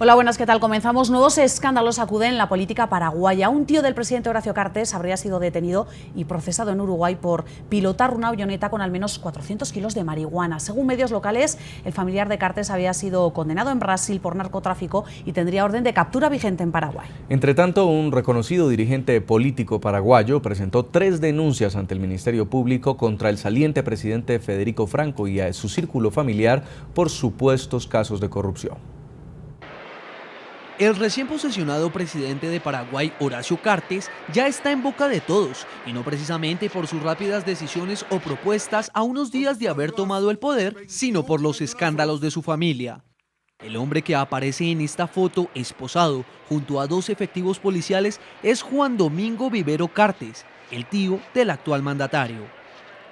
Hola, buenas, ¿qué tal? Comenzamos. Nuevos escándalos sacuden la política paraguaya. Un tío del presidente Horacio Cartes habría sido detenido y procesado en Uruguay por pilotar una avioneta con al menos 400 kilos de marihuana. Según medios locales, el familiar de Cartes había sido condenado en Brasil por narcotráfico y tendría orden de captura vigente en Paraguay. Entre tanto, un reconocido dirigente político paraguayo presentó 3 denuncias ante el Ministerio Público contra el saliente presidente Federico Franco y a su círculo familiar por supuestos casos de corrupción. El recién posesionado presidente de Paraguay, Horacio Cartes, ya está en boca de todos, y no precisamente por sus rápidas decisiones o propuestas a unos días de haber tomado el poder, sino por los escándalos de su familia. El hombre que aparece en esta foto esposado junto a 2 efectivos policiales es Juan Domingo Vivero Cartes, el tío del actual mandatario.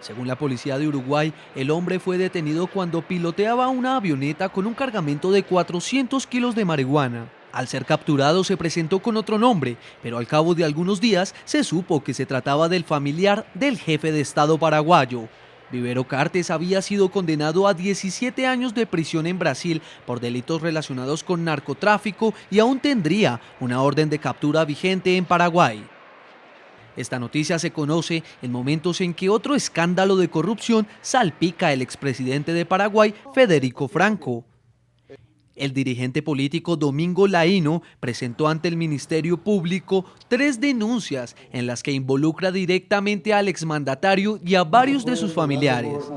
Según la policía de Uruguay, el hombre fue detenido cuando piloteaba una avioneta con un cargamento de 400 kilos de marihuana. Al ser capturado se presentó con otro nombre, pero al cabo de algunos días se supo que se trataba del familiar del jefe de Estado paraguayo. Vivero Cartes había sido condenado a 17 años de prisión en Brasil por delitos relacionados con narcotráfico y aún tendría una orden de captura vigente en Paraguay. Esta noticia se conoce en momentos en que otro escándalo de corrupción salpica al expresidente de Paraguay, Federico Franco. El dirigente político Domingo Laino presentó ante el Ministerio Público 3 denuncias en las que involucra directamente al exmandatario y a varios de sus familiares.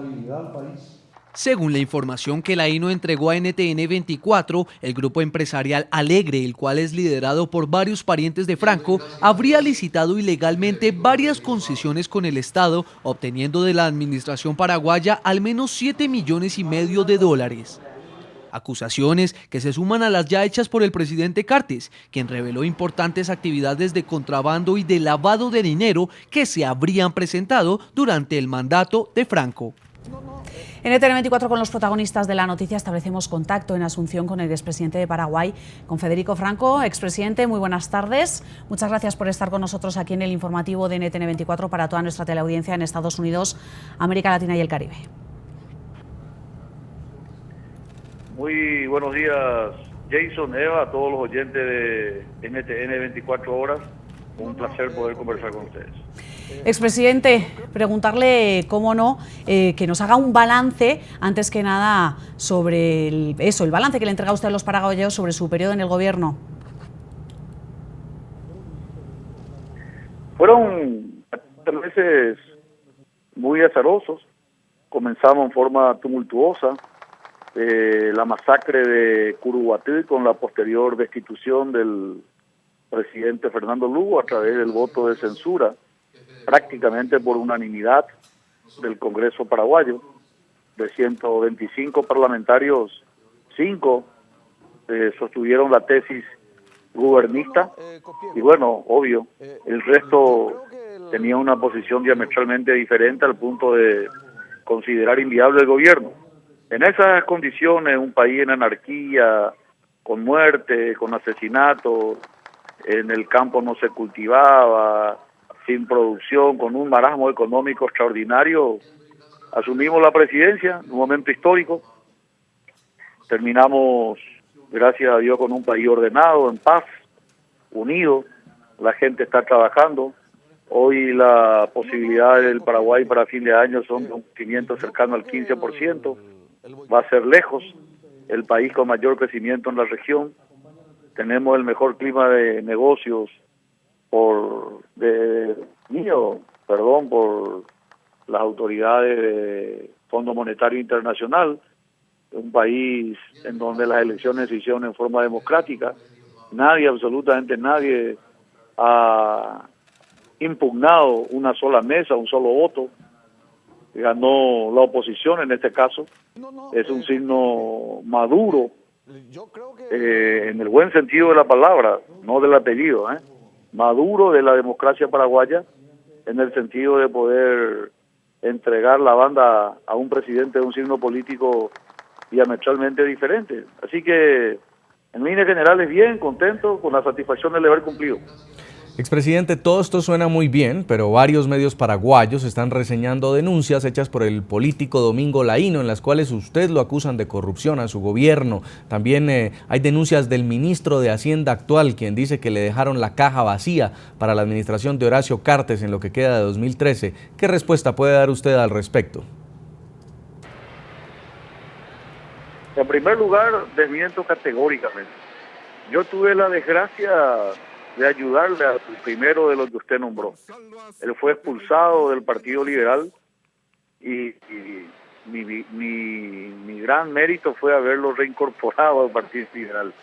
Según la información que Laino entregó a NTN 24, el grupo empresarial Alegre, el cual es liderado por varios parientes de Franco, habría licitado ilegalmente varias concesiones con el Estado, obteniendo de la administración paraguaya al menos $7,5 millones. Acusaciones que se suman a las ya hechas por el presidente Cartes, quien reveló importantes actividades de contrabando y de lavado de dinero que se habrían presentado durante el mandato de Franco. En NTN 24 con los protagonistas de la noticia establecemos contacto en Asunción con el expresidente de Paraguay, con Federico Franco. Expresidente, muy buenas tardes. Muchas gracias por estar con nosotros aquí en el informativo de NTN 24 para toda nuestra teleaudiencia en Estados Unidos, América Latina y el Caribe. Muy buenos días, Jason, Eva, a todos los oyentes de NTN 24 horas. Un placer poder conversar con ustedes. Expresidente, preguntarle, cómo no, que nos haga un balance, antes que nada, sobre el balance que le entrega usted a los paraguayos sobre su periodo en el gobierno. Fueron meses muy azarosos. Comenzamos en forma tumultuosa. La masacre de Curuguatí con la posterior destitución del presidente Fernando Lugo a través del voto de censura, prácticamente por unanimidad del Congreso paraguayo. De 125 parlamentarios, 5 sostuvieron la tesis gubernista y bueno, obvio, el resto tenía una posición diametralmente diferente al punto de considerar inviable el gobierno. En esas condiciones, un país en anarquía, con muerte, con asesinatos, en el campo no se cultivaba, sin producción, con un marasmo económico extraordinario, asumimos la presidencia, un momento histórico. Terminamos, gracias a Dios, con un país ordenado, en paz, unido, la gente está trabajando. Hoy la posibilidad del Paraguay para fin de año son un crecimiento cercano al 15%. Va a ser lejos el país con mayor crecimiento en la región. Tenemos el mejor clima de negocios por las autoridades del Fondo Monetario Internacional, un país en donde las elecciones se hicieron en forma democrática. Nadie, absolutamente nadie, ha impugnado una sola mesa, un solo voto. Ganó la oposición en este caso. Es un signo maduro, en el buen sentido de la palabra, no del apellido, maduro de la democracia paraguaya, en el sentido de poder entregar la banda a un presidente de un signo político diametralmente diferente. Así que, en líneas generales, bien, contento, con la satisfacción de haber cumplido. Expresidente, todo esto suena muy bien, pero varios medios paraguayos están reseñando denuncias hechas por el político Domingo Laino, en las cuales usted lo acusan de corrupción a su gobierno. También hay denuncias del ministro de Hacienda actual, quien dice que le dejaron la caja vacía para la administración de Horacio Cartes en lo que queda de 2013. ¿Qué respuesta puede dar usted al respecto? En primer lugar, desmiento categóricamente. Yo tuve la desgracia de ayudarle al primero de los que usted nombró. Él fue expulsado del Partido Liberal y mi gran mérito fue haberlo reincorporado al Partido Liberal.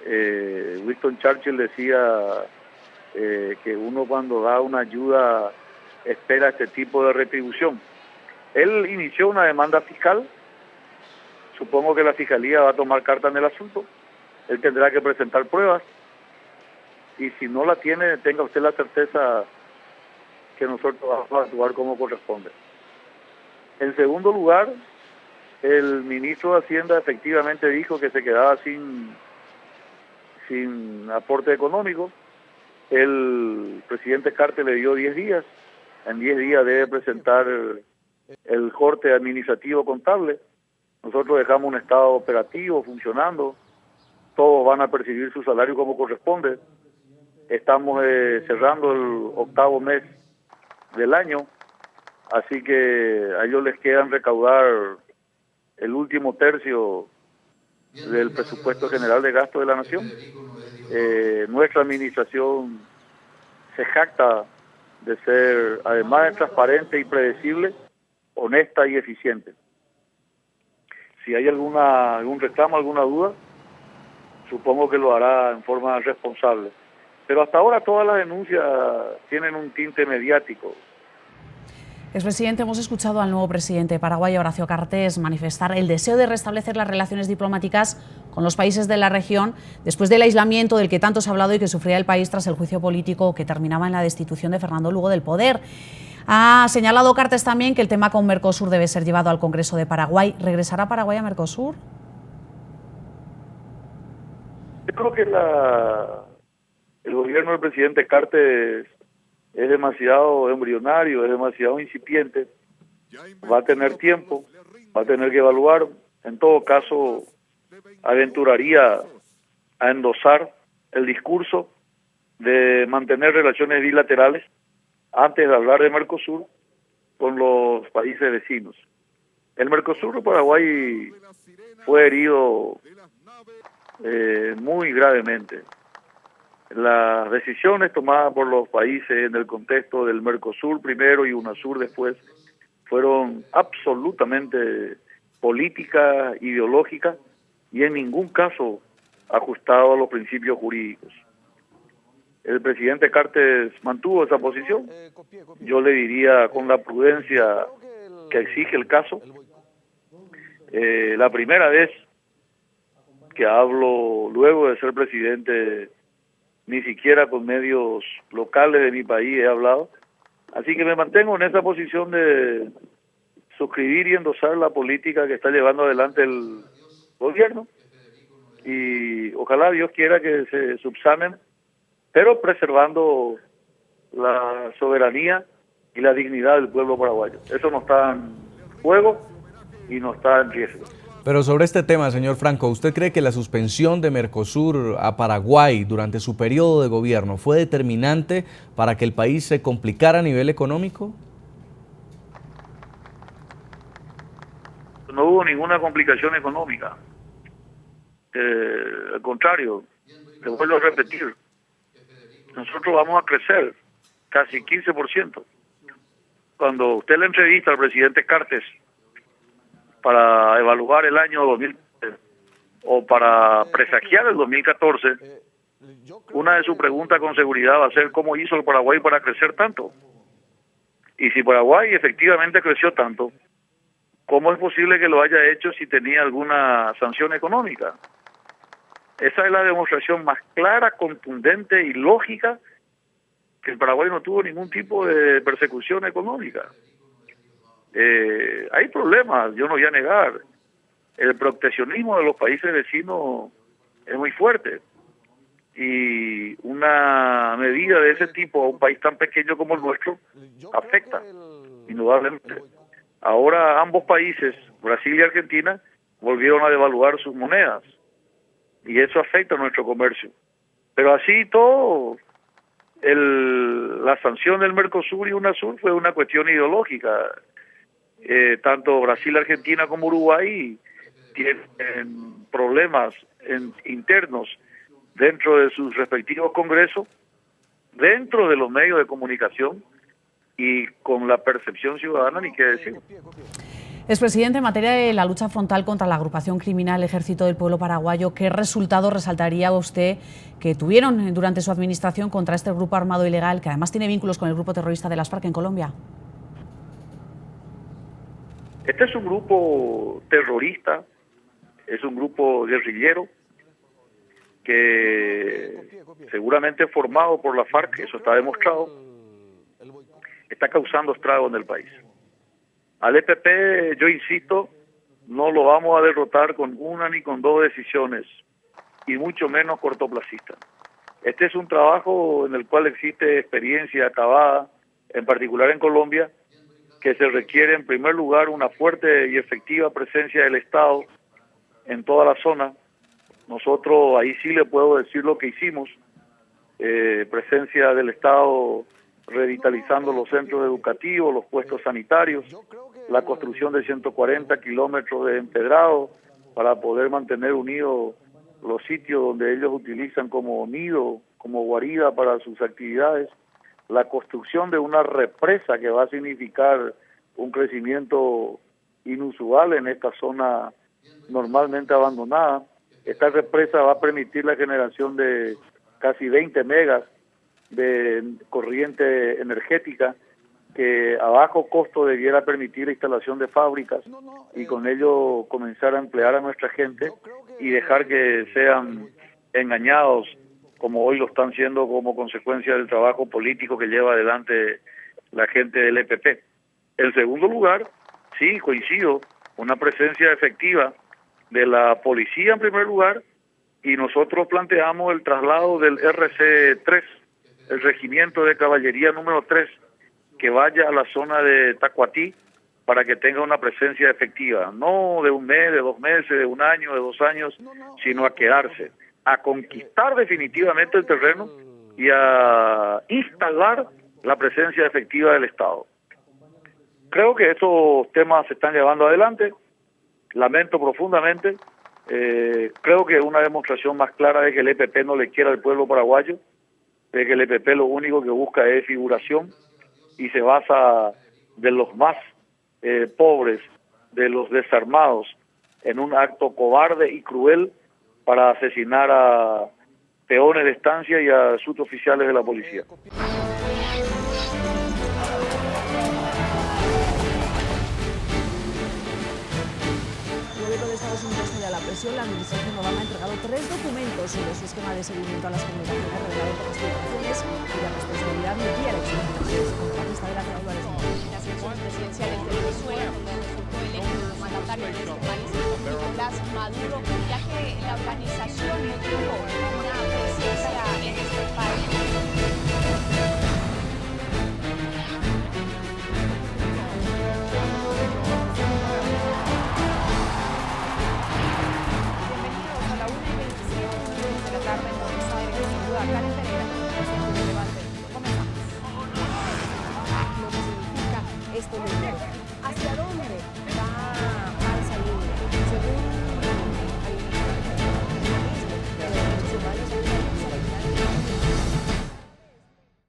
Winston Churchill decía que uno cuando da una ayuda espera este tipo de retribución. Él inició una demanda fiscal. Supongo que la Fiscalía va a tomar carta en el asunto. Él tendrá que presentar pruebas. Y si no la tiene, tenga usted la certeza que nosotros vamos a actuar como corresponde. En segundo lugar, el ministro de Hacienda efectivamente dijo que se quedaba sin aporte económico. El presidente Cartes le dio 10 días. En 10 días debe presentar el corte administrativo contable. Nosotros dejamos un estado operativo funcionando. Todos van a percibir su salario como corresponde. Estamos cerrando el 8º mes del año, así que a ellos les quedan recaudar el último tercio del presupuesto general de gasto de la nación. Nuestra administración se jacta de ser, además de transparente y predecible, honesta y eficiente. Si hay algún reclamo, alguna duda, supongo que lo hará en forma responsable. Pero hasta ahora todas las denuncias tienen un tinte mediático. Expresidente, hemos escuchado al nuevo presidente de Paraguay, Horacio Cartes, manifestar el deseo de restablecer las relaciones diplomáticas con los países de la región después del aislamiento del que tanto se ha hablado y que sufría el país tras el juicio político que terminaba en la destitución de Fernando Lugo del poder. Ha señalado Cartes también que el tema con Mercosur debe ser llevado al Congreso de Paraguay. ¿Regresará Paraguay a Mercosur? Yo creo que el gobierno del presidente Cartes es demasiado embrionario, es demasiado incipiente. Va a tener tiempo, va a tener que evaluar. En todo caso, aventuraría a endosar el discurso de mantener relaciones bilaterales antes de hablar de Mercosur con los países vecinos. El Mercosur de Paraguay fue herido muy gravemente. Las decisiones tomadas por los países en el contexto del Mercosur primero y UNASUR después fueron absolutamente políticas, ideológicas y en ningún caso ajustadas a los principios jurídicos. El presidente Cartes mantuvo esa posición. Yo le diría con la prudencia que exige el caso. La primera vez que hablo luego de ser presidente, ni siquiera con medios locales de mi país he hablado. Así que me mantengo en esa posición de suscribir y endosar la política que está llevando adelante el gobierno. Y ojalá Dios quiera que se subsanen, pero preservando la soberanía y la dignidad del pueblo paraguayo. Eso no está en juego y no está en riesgo. Pero sobre este tema, señor Franco, ¿usted cree que la suspensión de Mercosur a Paraguay durante su periodo de gobierno fue determinante para que el país se complicara a nivel económico? No hubo ninguna complicación económica. Al contrario, te vuelvo a repetir, nosotros vamos a crecer casi 15%. Cuando usted le entrevista al presidente Cartes para evaluar el año 2000 o para presagiar el 2014, una de sus preguntas con seguridad va a ser cómo hizo el Paraguay para crecer tanto. Y si Paraguay efectivamente creció tanto, ¿cómo es posible que lo haya hecho si tenía alguna sanción económica? Esa es la demostración más clara, contundente y lógica que el Paraguay no tuvo ningún tipo de persecución económica. Hay problemas, yo no voy a negar. El proteccionismo de los países vecinos es muy fuerte. y una medida de ese tipo a un país tan pequeño como el nuestro afecta, indudablemente. Ahora ambos países, Brasil y Argentina, volvieron a devaluar sus monedas y eso afecta a nuestro comercio. Pero así todo, la sanción del Mercosur y UNASUR fue una cuestión ideológica. Tanto Brasil, Argentina como Uruguay tienen problemas internos dentro de sus respectivos congresos, dentro de los medios de comunicación y con la percepción ciudadana, ni qué decir. Expresidente, en materia de la lucha frontal contra la agrupación criminal Ejército del Pueblo Paraguayo, ¿qué resultado resaltaría usted que tuvieron durante su administración contra este grupo armado ilegal, que además tiene vínculos con el grupo terrorista de las FARC en Colombia? Este es un grupo terrorista, es un grupo guerrillero que seguramente formado por la FARC, eso está demostrado, está causando estragos en el país. Al EPP, yo insisto, no lo vamos a derrotar con una ni con dos decisiones, y mucho menos cortoplacistas. Este es un trabajo en el cual existe experiencia acabada, en particular en Colombia, que se requiere en primer lugar una fuerte y efectiva presencia del Estado en toda la zona. Nosotros ahí sí le puedo decir lo que hicimos, presencia del Estado revitalizando los centros educativos, los puestos sanitarios, la construcción de 140 kilómetros de empedrado para poder mantener unidos los sitios donde ellos utilizan como nido, como guarida para sus actividades, la construcción de una represa que va a significar un crecimiento inusual en esta zona normalmente abandonada. Esta represa va a permitir la generación de casi 20 megas de corriente energética que a bajo costo debiera permitir la instalación de fábricas y con ello comenzar a emplear a nuestra gente y dejar que sean engañados como hoy lo están siendo como consecuencia del trabajo político que lleva adelante la gente del EPP. En segundo lugar, sí, coincido, una presencia efectiva de la policía en primer lugar, y nosotros planteamos el traslado del RC3, el Regimiento de Caballería número 3, que vaya a la zona de Tacuatí para que tenga una presencia efectiva, no de un mes, de 2 meses, de 1 año, de 2 años, sino a quedarse, a conquistar definitivamente el terreno y a instalar la presencia efectiva del Estado. Creo que estos temas se están llevando adelante, lamento profundamente, creo que es una demostración más clara de que el EPP no le quiere al pueblo paraguayo, de que el EPP lo único que busca es figuración y se basa de los más pobres, de los desarmados, en un acto cobarde y cruel para asesinar a peones de estancia y a suboficiales de la policía. De Estados Unidos frente a la presión, la administración Obama ha entregado 3 documentos sobre su esquema de seguimiento a las comunicaciones revelado por las filtraciones y la responsabilidad de la ex contratista de